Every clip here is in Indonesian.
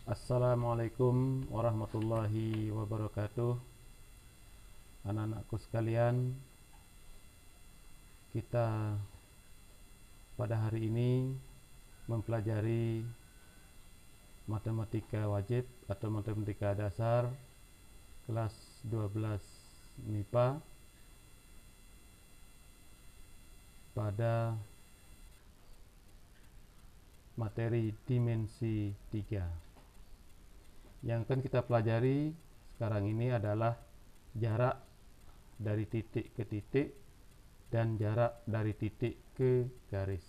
Assalamualaikum warahmatullahi wabarakatuh. Anak-anakku sekalian, kita pada hari ini mempelajari matematika wajib atau matematika dasar kelas 12 MIPA pada materi dimensi 3. Yang akan kita pelajari sekarang ini adalah jarak dari titik ke titik dan jarak dari titik ke garis.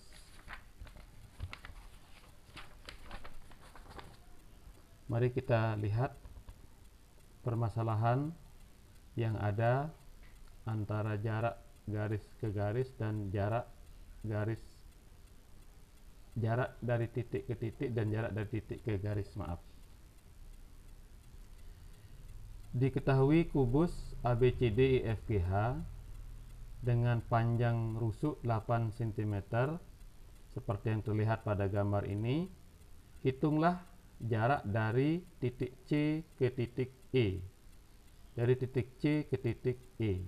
Mari kita lihat permasalahan yang ada antara jarak garis ke garis dan jarak dari titik ke titik dan jarak dari titik ke garis, Diketahui kubus ABCDEFGH dengan panjang rusuk 8 cm seperti yang terlihat pada gambar ini. Hitunglah jarak dari titik C ke titik E, dari titik C ke titik E.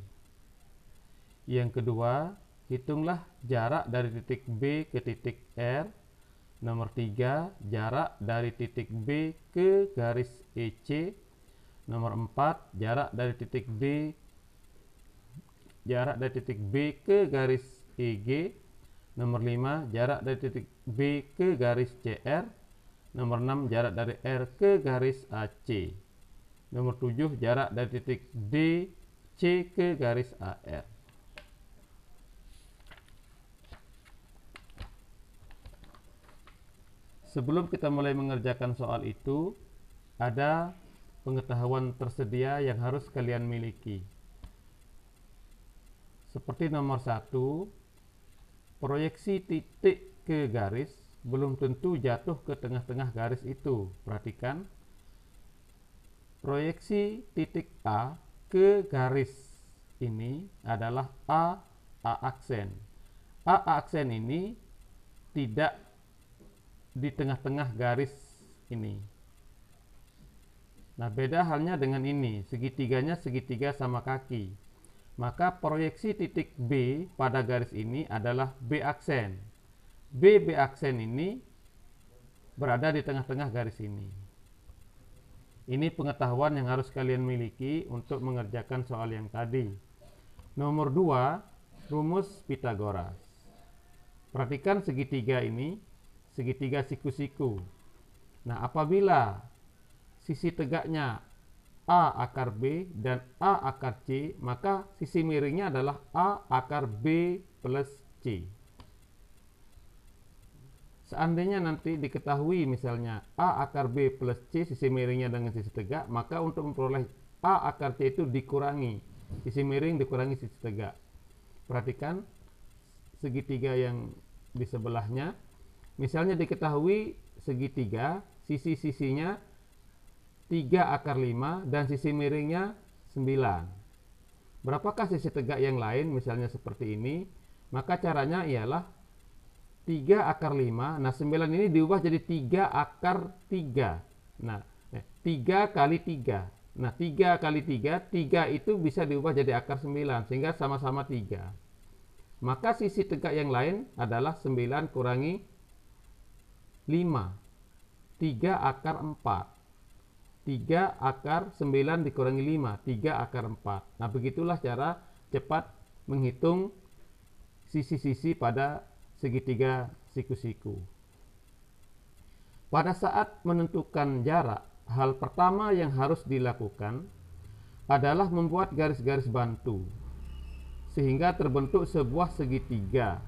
Yang kedua, hitunglah jarak dari titik B ke titik R. Nomor 3, jarak dari titik B ke garis EC. Nomor 4, jarak dari titik B ke garis EG. Nomor 5, jarak dari titik B ke garis CR. Nomor 6, jarak dari R ke garis AC. Nomor 7, jarak dari titik DC ke garis AR. Sebelum kita mulai mengerjakan soal itu, ada pengetahuan tersedia yang harus kalian miliki. Seperti nomor 1, proyeksi titik ke garis belum tentu jatuh ke tengah-tengah garis itu. Perhatikan, proyeksi titik A ke garis ini adalah A aksen. A aksen ini tidak di tengah-tengah garis ini. Nah, beda halnya dengan ini, segitiganya segitiga sama kaki. Maka proyeksi titik B pada garis ini adalah B aksen. B aksen ini berada di tengah-tengah garis ini. Ini pengetahuan yang harus kalian miliki untuk mengerjakan soal yang tadi. Nomor 2, rumus Pitagoras. Perhatikan segitiga ini, segitiga siku-siku. Nah, apabila sisi tegaknya A akar B dan A akar C, maka sisi miringnya adalah A akar B plus C. Seandainya nanti diketahui misalnya A akar B plus C sisi miringnya dengan sisi tegak, maka untuk memperoleh A akar C itu dikurangi sisi miring dikurangi sisi tegak. Perhatikan segitiga yang di sebelahnya. Misalnya diketahui segitiga sisi-sisinya 3 akar 5 dan sisi miringnya 9. Berapakah sisi tegak yang lain? Misalnya seperti ini. Maka caranya ialah 3 akar 5. Nah, 9 ini diubah jadi 3 akar 3. Nah, 3 kali 3. Nah, 3 kali 3, 3 itu bisa diubah jadi akar 9 sehingga sama-sama 3. Maka sisi tegak yang lain adalah 9 kurangi 5. 3 akar 4. 3 akar 9 dikurangi 5, 3 akar 4. Nah, begitulah cara cepat menghitung sisi-sisi pada segitiga siku-siku. Pada saat menentukan jarak, hal pertama yang harus dilakukan adalah membuat garis-garis bantu sehingga terbentuk sebuah segitiga,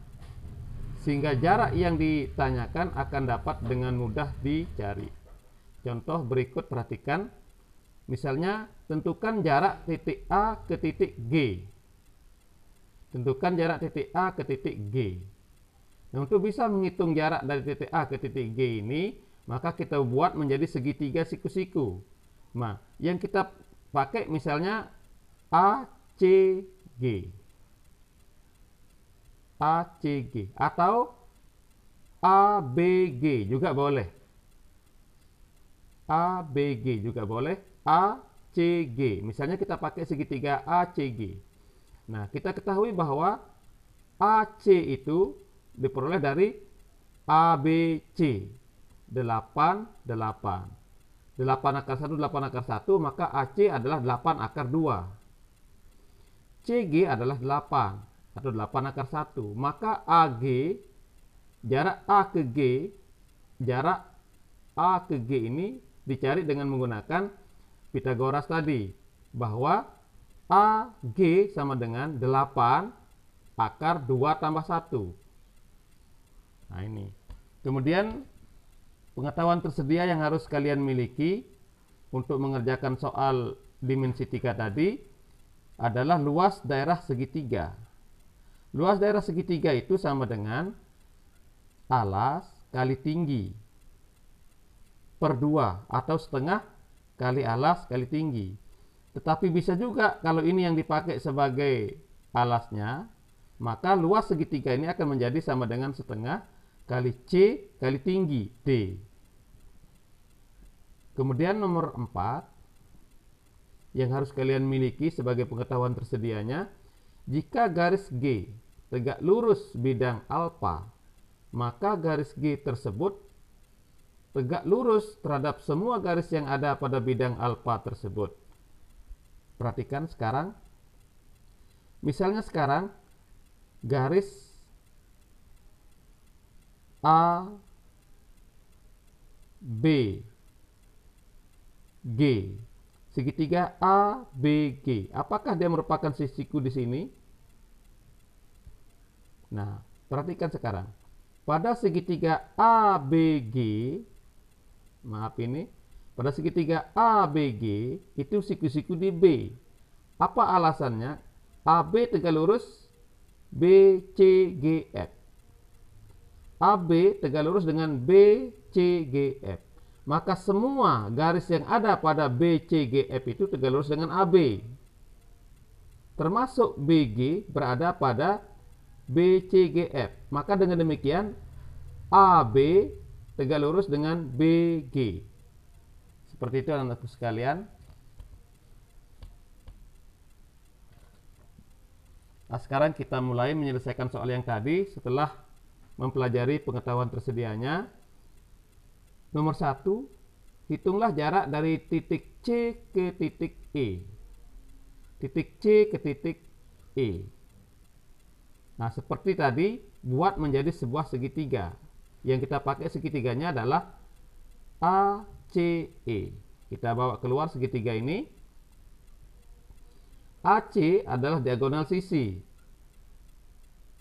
sehingga jarak yang ditanyakan akan dapat dengan mudah dicari. Contoh berikut, perhatikan. Misalnya, tentukan jarak titik A ke titik G. Tentukan jarak titik A ke titik G. Nah, untuk bisa menghitung jarak dari titik A ke titik G ini, maka kita buat menjadi segitiga siku-siku. Nah, yang kita pakai misalnya ACG. ACG atau ABG juga boleh. ABG juga boleh, ACG. Misalnya kita pakai segitiga ACG. Nah, kita ketahui bahwa AC itu diperoleh dari ABC. 8, 8. 8 akar 1, 8 akar 1, maka AC adalah 8 akar 2. CG adalah 8 atau 8 akar 1. Maka AG, jarak A ke G, jarak A ke G ini dicari dengan menggunakan Pythagoras tadi, bahwa AG sama dengan 8 akar 2 tambah 1. Nah, ini. Kemudian pengetahuan tersedia yang harus kalian miliki untuk mengerjakan soal dimensi 3 tadi adalah luas daerah segitiga. Luas daerah segitiga itu sama dengan alas kali tinggi per 2 atau setengah kali alas kali tinggi. Tetapi bisa juga kalau ini yang dipakai sebagai alasnya, maka luas segitiga ini akan menjadi sama dengan setengah kali C kali tinggi D. Kemudian nomor 4 yang harus kalian miliki sebagai pengetahuan tersedianya, jika garis G tegak lurus bidang alfa, maka garis G tersebut tegak lurus terhadap semua garis yang ada pada bidang alfa tersebut. Perhatikan sekarang. Misalnya sekarang garis A, B, G, segitiga A, B, G. Apakah dia merupakan sisiku di sini? Nah, perhatikan sekarang. Pada segitiga A, B, G, maaf ini, pada segitiga A, B, G, itu siku-siku di B. Apa alasannya? AB tegak lurus B, C, G, F. AB tegak lurus dengan B, C, G, F. Maka semua garis yang ada pada B, C, G, F itu tegak lurus dengan AB. Termasuk BG berada pada B, C, G, F. Maka dengan demikian AB tegak lurus dengan BG. Seperti itu anak-anakku sekalian. Nah, sekarang kita mulai menyelesaikan soal yang tadi setelah mempelajari pengetahuan tersedianya. Nomor 1, hitunglah jarak dari titik C ke titik E. Titik C ke titik E. Nah, seperti tadi, buat menjadi sebuah segitiga. Yang kita pakai segitiganya adalah ACE. Kita bawa keluar segitiga ini. AC adalah diagonal sisi.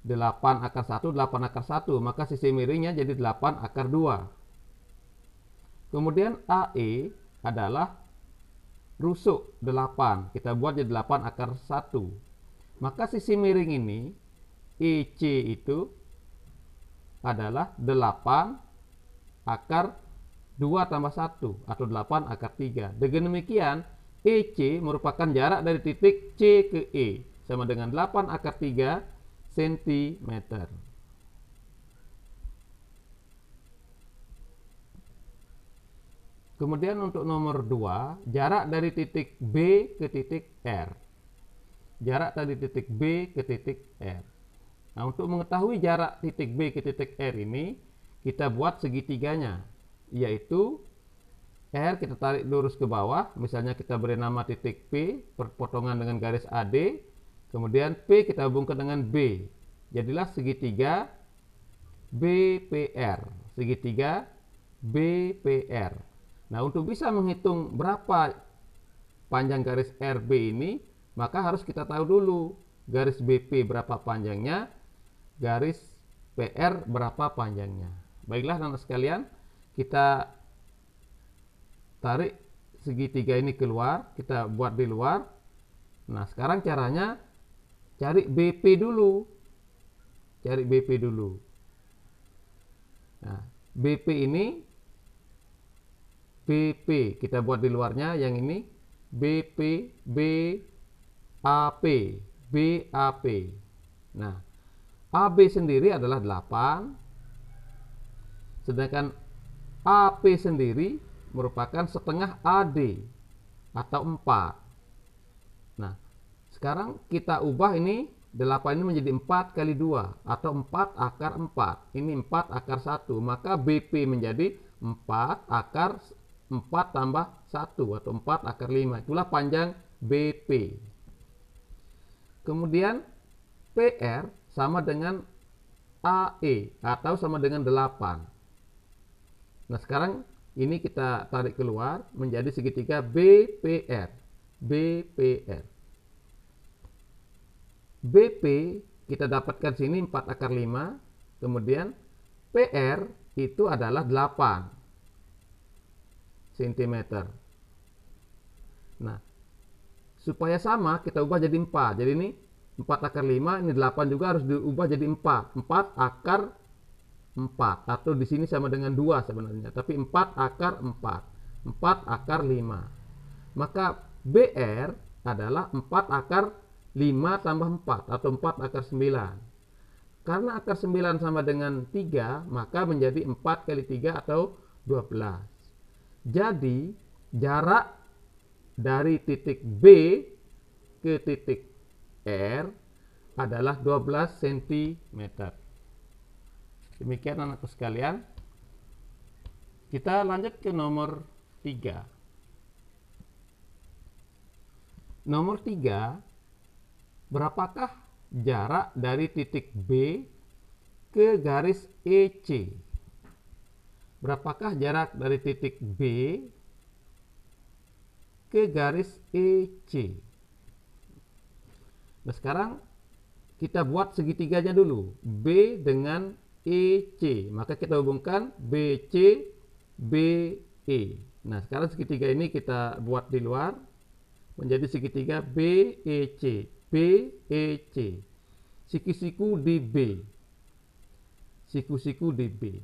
8 akar 1, 8 akar 1. Maka sisi miringnya jadi 8 akar 2. Kemudian AE adalah rusuk 8. Kita buat jadi 8 akar 1. Maka sisi miring ini, EC itu adalah 8 akar 2 tambah 1 atau 8 akar 3. Dengan demikian, EC merupakan jarak dari titik C ke E sama dengan 8 akar 3 cm. Kemudian untuk nomor 2, jarak dari titik B ke titik R. Jarak dari titik B ke titik R. Nah, untuk mengetahui jarak titik B ke titik R ini, kita buat segitiganya, yaitu R kita tarik lurus ke bawah, misalnya kita beri nama titik P, perpotongan dengan garis AD, kemudian P kita hubungkan dengan B. Jadilah segitiga BPR, segitiga BPR. Nah, untuk bisa menghitung berapa panjang garis RB ini, maka harus kita tahu dulu garis BP berapa panjangnya, garis PR berapa panjangnya. Baiklah anak sekalian, kita tarik segitiga ini keluar, kita buat di luar. Nah, sekarang caranya cari BP dulu. Cari BP dulu. Nah, BP ini BP kita buat di luarnya, yang ini BP, BAP, BAP. Nah, AB sendiri adalah 8, sedangkan AP sendiri merupakan setengah AD atau 4. Nah, sekarang kita ubah ini 8 ini menjadi 4 kali 2 atau 4 akar 4. Ini 4 akar 1. Maka BP menjadi 4 akar 4 tambah 1 atau 4 akar 5. Itulah panjang BP. Kemudian PR sama dengan AE atau sama dengan 8. Nah, sekarang ini kita tarik keluar menjadi segitiga BPR. BPR. BP kita dapatkan sini 4 akar 5. Kemudian PR itu adalah 8 cm. Nah, supaya sama kita ubah jadi 4. Jadi ini 4 akar 5, ini 8 juga harus diubah jadi 4. 4 akar 4 atau di sini sama dengan 2 sebenarnya, tapi 4 akar 4. 4 akar 5. Maka BR adalah 4 akar 5 tambah 4 atau 4 akar 9. Karena akar 9 sama dengan 3, maka menjadi 4 kali 3 atau 12. Jadi jarak dari titik B ke titik R adalah 12 cm. Demikian anakku sekalian. Kita lanjut ke nomor 3. Nomor 3, berapakah jarak dari titik B ke garis EC? Berapakah jarak dari titik B ke garis EC? Nah, sekarang kita buat segitiganya dulu. B dengan EC. Maka kita hubungkan BC, BE. Nah, sekarang segitiga ini kita buat di luar menjadi segitiga BEC. BEC. Siku-siku di B. Siku-siku di B.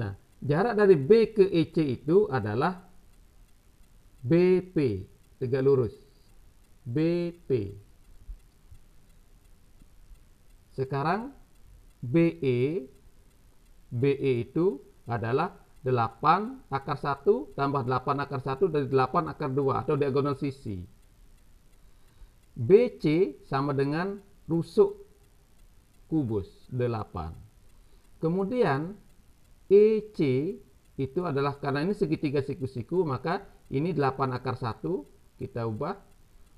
Nah, jarak dari B ke EC itu adalah BP. Tegak lurus. BP. Sekarang BE itu adalah 8 akar 1 tambah 8 akar 1 dari 8 akar 2 atau diagonal sisi. BC sama dengan rusuk kubus 8. Kemudian EC itu adalah, karena ini segitiga siku-siku, maka ini 8 akar 1 kita ubah,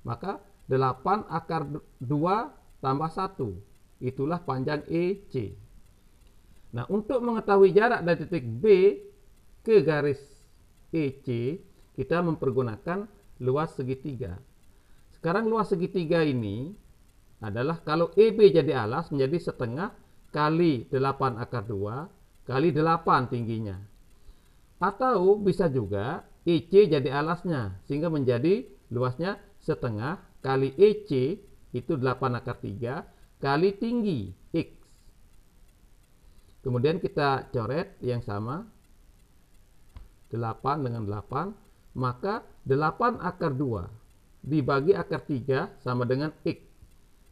maka 8 akar 2 tambah 1. Itulah panjang EC. Nah, untuk mengetahui jarak dari titik B ke garis EC, kita mempergunakan luas segitiga. Sekarang luas segitiga ini adalah, kalau EB jadi alas, menjadi setengah kali 8 akar 2 kali 8 tingginya. Atau bisa juga EC jadi alasnya, sehingga menjadi luasnya setengah kali EC itu 8 akar 3 kali tinggi X. Kemudian kita coret yang sama, 8 dengan 8, maka 8 akar 2 dibagi akar 3 sama dengan X,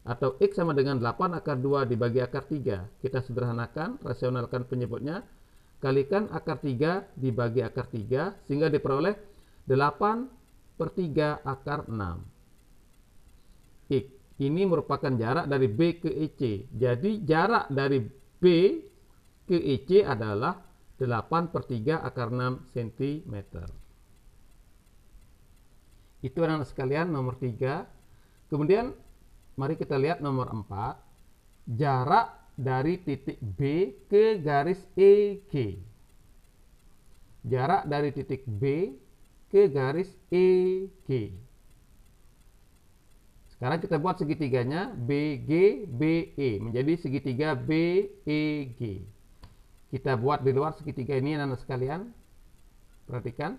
atau X sama dengan 8 akar 2 dibagi akar 3. Kita sederhanakan, rasionalkan penyebutnya, kalikan akar 3 dibagi akar 3, sehingga diperoleh 8/3 akar 6 X. Ini merupakan jarak dari B ke EC. Jadi jarak dari B ke EC adalah 8/3 akar 6 cm. Itu anak-anak sekalian nomor 3. Kemudian mari kita lihat nomor 4. Jarak dari titik B ke garis EG. Jarak dari titik B ke garis EG. Sekarang kita buat segitiganya BG, BE menjadi segitiga BEG. Kita buat di luar segitiga ini anak-anak sekalian. Perhatikan.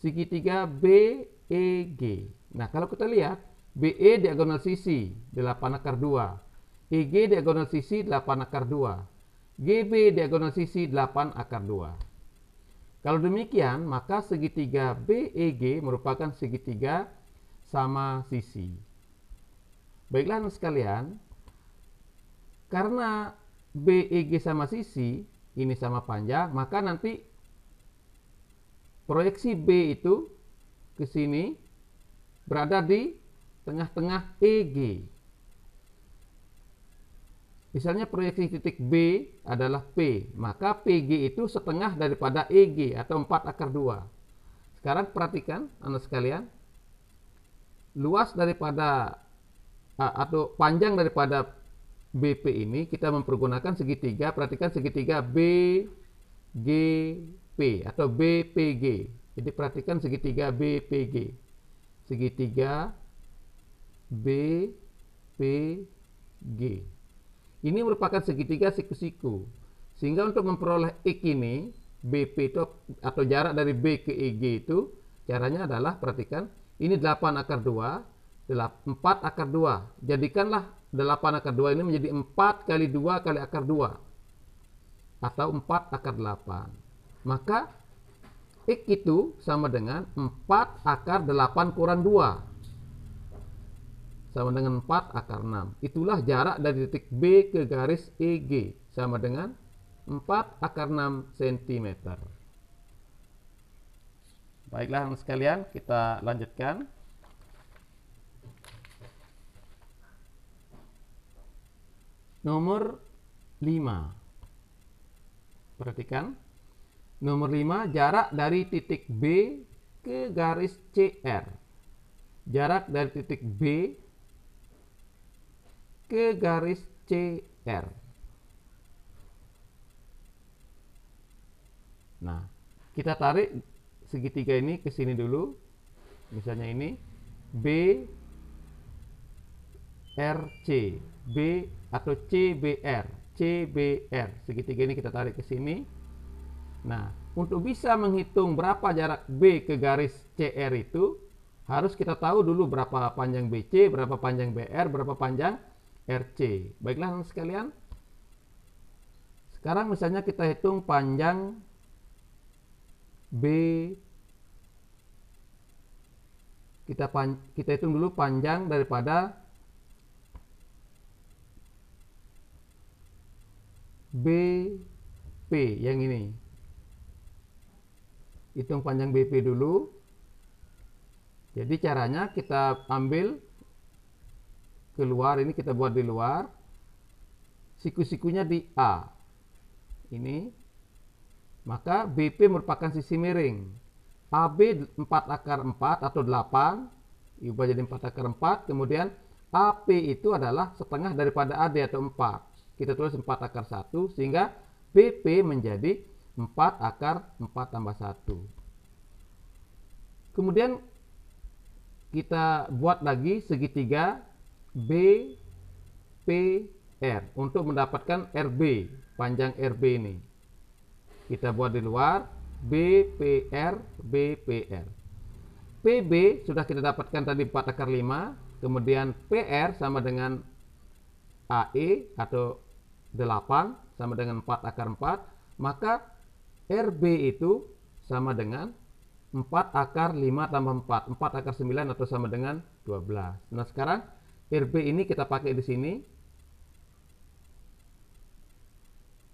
Segitiga BEG. Nah, kalau kita lihat, BE diagonal sisi 8 akar 2. EG diagonal sisi 8 akar 2. GB diagonal sisi 8 akar 2. Kalau demikian, maka segitiga BEG merupakan segitiga sama sisi. Baiklah anak sekalian, karena BEG sama sisi, ini sama panjang, maka nanti proyeksi B itu ke sini berada di tengah-tengah EG. Misalnya proyeksi titik B adalah P, maka PG itu setengah daripada EG atau 4 akar 2. Sekarang perhatikan anak sekalian, luas daripada atau panjang daripada BP ini kita mempergunakan segitiga. Perhatikan segitiga BGP atau BPG. Jadi perhatikan segitiga BPG, segitiga BPG. Ini merupakan segitiga siku-siku. Sehingga untuk memperoleh X ini, BP itu atau jarak dari B ke EG itu, caranya adalah perhatikan, ini 8 akar 2, 4 akar 2. Jadikanlah 8 akar 2 ini menjadi 4 kali 2 kali akar 2. Atau 4 akar 8. Maka X itu sama dengan 4 akar 8 kurang 2. Sama dengan 4 akar 6. Itulah jarak dari titik B ke garis EG. Sama dengan 4 akar 6 cm. Baiklah anak sekalian, kita lanjutkan. Nomor 5. Perhatikan. Nomor 5, jarak dari titik B ke garis CR. Jarak dari titik B ke garis CR. Nah, kita tarik segitiga ini ke sini dulu. Misalnya ini BRC, B atau CBR, CBR. Segitiga ini kita tarik ke sini. Nah, untuk bisa menghitung berapa jarak B ke garis CR itu, harus kita tahu dulu berapa panjang BC, berapa panjang BR, berapa panjang RC. Baiklah anak sekalian. Sekarang misalnya kita hitung panjang B. Kita hitung dulu panjang daripada BP yang ini. Hitung panjang BP dulu. Jadi caranya kita ambil keluar, ini kita buat di luar, siku-sikunya di A ini, maka BP merupakan sisi miring. AB 4 akar 4 atau 8 diubah jadi 4 akar 4, kemudian AP itu adalah setengah daripada AD atau 4, kita tulis 4 akar 1, sehingga BP menjadi 4 akar 4 tambah 1. Kemudian kita buat lagi segitiga BPR untuk mendapatkan RB, panjang RB ini. Kita buat di luar BPR, BPR. PB sudah kita dapatkan tadi 4 akar 5, kemudian PR sama dengan AE atau 8 sama dengan 4 akar 4, maka RB itu sama dengan 4 akar 5 tambah 4, 4 akar 9 atau sama dengan 12. Nah, sekarang RB ini kita pakai di sini.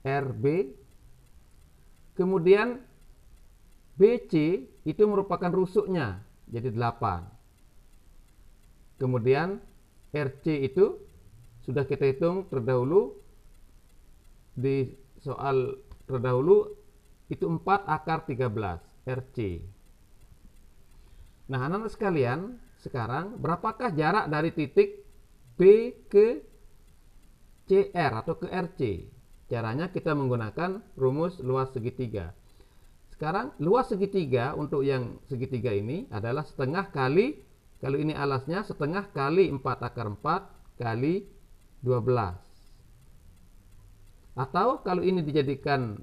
RB. Kemudian BC itu merupakan rusuknya, jadi 8. Kemudian RC itu sudah kita hitung terdahulu di soal terdahulu, itu 4 akar 13 RC. Nah, anak-anak sekalian, sekarang berapakah jarak dari titik B ke CR atau ke RC? Caranya kita menggunakan rumus luas segitiga. Sekarang luas segitiga untuk yang segitiga ini adalah setengah kali, kalau ini alasnya, setengah kali 4 akar 4 kali 12. Atau kalau ini dijadikan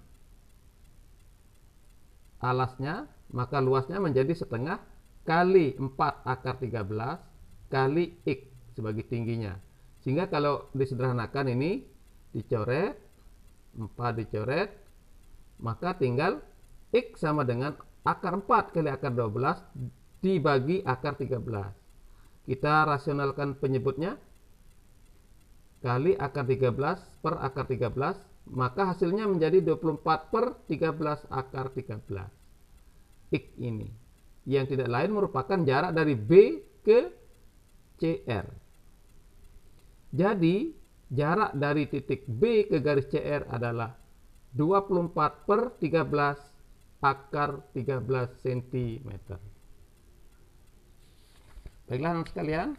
alasnya, maka luasnya menjadi setengah kali 4 akar 13 kali X sebagai tingginya. Sehingga kalau disederhanakan ini dicoret, 4 dicoret, maka tinggal X sama dengan akar 4 kali akar 12 dibagi akar 13. Kita rasionalkan penyebutnya, kali akar 13 per akar 13, maka hasilnya menjadi 24 per 13 akar 13. X ini, yang tidak lain merupakan jarak dari B ke CR. Jadi jarak dari titik B ke garis CR adalah 24/13 cm. Baiklah anak sekalian,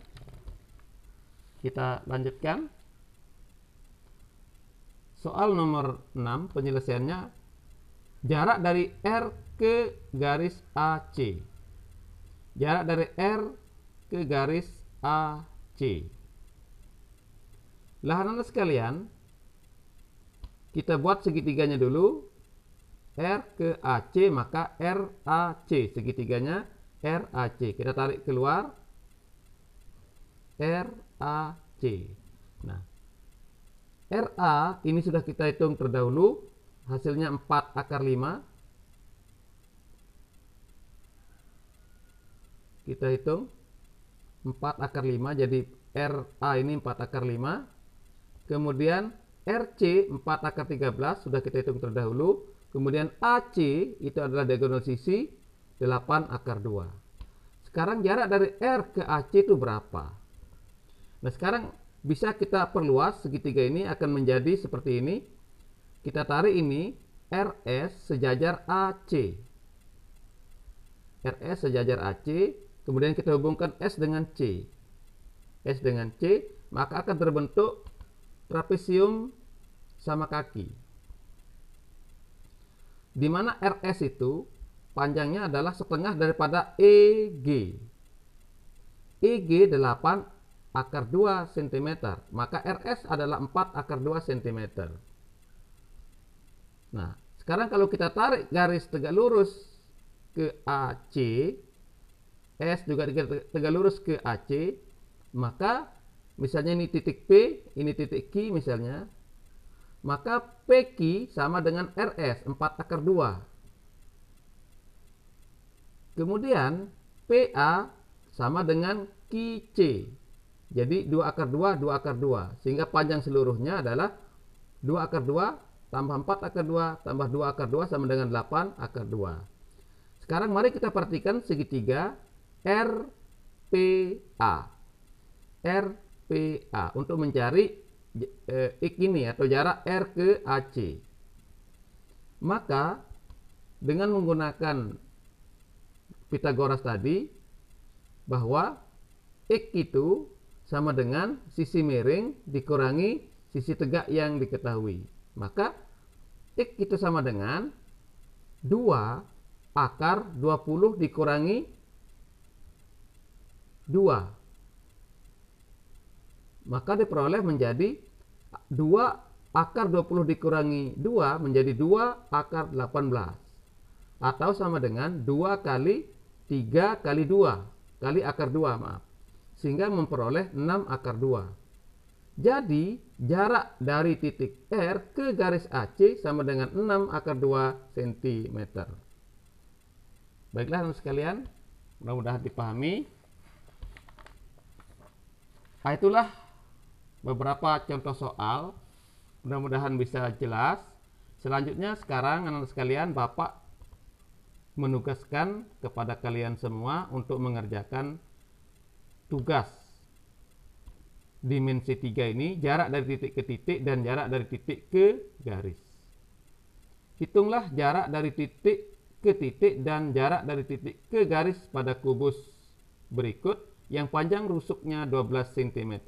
kita lanjutkan. Soal nomor 6 penyelesaiannya, jarak dari R ke garis AC. Jarak dari R ke garis AC. Lah anak sekalian, kita buat segitiganya dulu. R ke AC, maka RAC, segitiganya RAC. Kita tarik keluar RAC. Nah, RA ini sudah kita hitung terdahulu, hasilnya 4/5. Kita hitung 4/5, jadi RA ini 4/5. Kemudian RC 4/13 sudah kita hitung terdahulu. Kemudian AC itu adalah diagonal sisi 8/2. Sekarang jarak dari R ke AC itu berapa? Nah, sekarang bisa kita perluas, segitiga ini akan menjadi seperti ini. Kita tarik ini RS sejajar AC. RS sejajar AC, kemudian kita hubungkan S dengan C. S dengan C, maka akan terbentuk trapesium sama kaki. Di mana RS itu panjangnya adalah setengah daripada EG. EG 8/2 cm, maka RS adalah 4/2 cm. Nah, sekarang kalau kita tarik garis tegak lurus ke AC, S juga tegak lurus ke AC, maka misalnya ini titik P, ini titik Q misalnya, maka PQ sama dengan RS 4/2. Kemudian PA sama dengan QC. Jadi 2/2, 2/2. Sehingga panjang seluruhnya adalah 2/2 tambah 4/2 tambah 2/2 sama dengan 8/2. Sekarang mari kita perhatikan segitiga RPA. RPA untuk mencari X ini atau jarak R ke AC. Maka dengan menggunakan Pythagoras tadi, bahwa X itu sama dengan sisi miring dikurangi sisi tegak yang diketahui. Maka X itu sama dengan 2/20 dikurangi 2. Maka diperoleh menjadi 2/20 dikurangi 2 menjadi 2/18. Atau sama dengan 2 kali 3 kali 2 kali akar 2, maaf. Sehingga memperoleh 6/2. Jadi jarak dari titik R ke garis AC sama dengan 6/2 cm. Baiklah teman sekalian, mudah-mudahan dipahami. Nah, itulah beberapa contoh soal, mudah-mudahan bisa jelas. Selanjutnya sekarang anak sekalian, Bapak menugaskan kepada kalian semua untuk mengerjakan tugas dimensi 3 ini, jarak dari titik ke titik dan jarak dari titik ke garis. Hitunglah jarak dari titik ke titik dan jarak dari titik ke garis pada kubus berikut yang panjang rusuknya 12 cm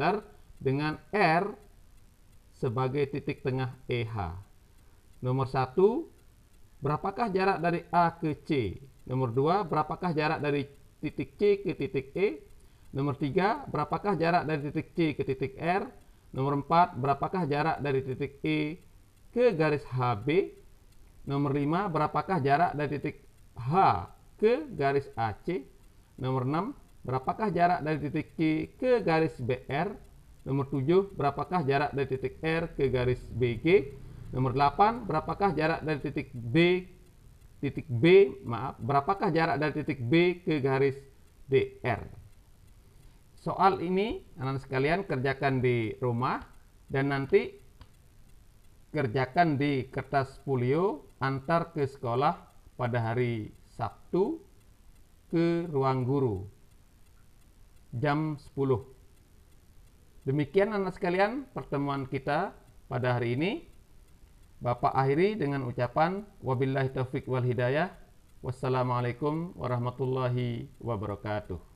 dengan R sebagai titik tengah EH. Nomor 1, berapakah jarak dari A ke C? Nomor 2, berapakah jarak dari titik C ke titik E? Nomor 3, berapakah jarak dari titik C ke titik R? Nomor 4, berapakah jarak dari titik E ke garis HB? Nomor 5, berapakah jarak dari titik H ke garis AC? Nomor 6, berapakah jarak dari titik C ke garis BR? Nomor 7, berapakah jarak dari titik R ke garis BG? Nomor 8, berapakah jarak dari berapakah jarak dari titik B ke garis DR? Soal ini anak-anak sekalian kerjakan di rumah dan nanti kerjakan di kertas folio antar ke sekolah pada hari Sabtu Sabtu ke ruang guru jam 10. Demikian anak sekalian pertemuan kita pada hari ini. Bapak akhiri dengan ucapan wabillahi taufik wal hidayah. Wassalamualaikum warahmatullahi wabarakatuh.